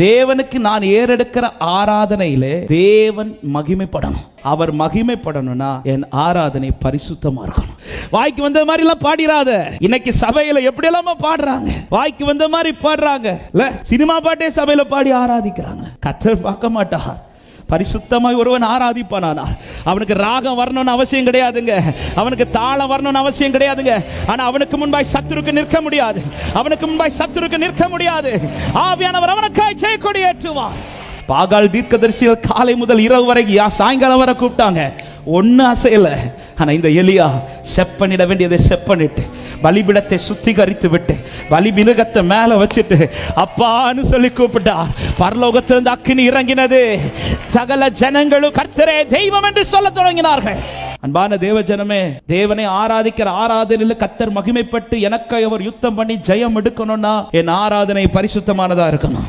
தேவனுக்கு நான் ஏறெடுக்கிற ஆராதனையிலே தேவன் மகிமைப்படணும். அவர் மகிமைப்படணும்னா என் ஆராதனை பரிசுத்தமா இருக்கணும். வாய்க்கு வந்த மாதிரி எல்லாம் பாடிராத. இன்னைக்கு சபையில எப்படி எல்லாம பாடுறாங்க, வாய்க்கு வந்த மாதிரி பாடுறாங்க. இல்ல சினிமா பாட்டே சபையில பாடி ஆராதிக்கிறாங்க. கர்த்தர் பார்க்க மாட்டார். பரிசுத்தமாய் ஒருவன் ஆராதிப்பானா அவனுக்கு ராகம் வரணும்னு அவசியம் கிடையாதுங்க, அவனுக்கு தாளம் வரணும்னு அவசியம் கிடையாதுங்க. ஆனா அவனுக்கு முன்பாய் சத்துருக்கு நிற்க முடியாது, அவனுக்கு முன்பாய் சத்துருக்கு நிற்க முடியாது. ஆவியானவர் அவனுக்காய் ஜெயக்கொடி ஏற்றுவார். பாகால் தீர்க்கதரிசிகள் காலை முதல் இரவு வரைக்கும் சாயங்காலம் வரை கூப்பிட்டாங்க, ஒன்னு அசையல. ஆனா இந்த எலியா செப்பனிட வேண்டியதை செப்பனிட்டு பலிபிடத்தை சுத்திகரித்து விட்டு பலி மிருகத்தை மேல வச்சுட்டு அப்பான்னு சொல்லி கூப்பிட்டார். பரலோகத்திலிருந்து அக்கினி இறங்கினது. சகல ஜனங்களும் கர்த்தரே தெய்வம் என்று சொல்ல தொடங்கினார்கள். அன்பான தேவ ஜனமே, தேவனை ஆராதிக்கிற ஆராதனையில் கர்த்தர் மகிமைப்பட்டு எனக்கு அவர் யுத்தம் பண்ணி ஜெயம் எடுக்கணும்னா என் ஆராதனை பரிசுத்தமானதா இருக்கணும்.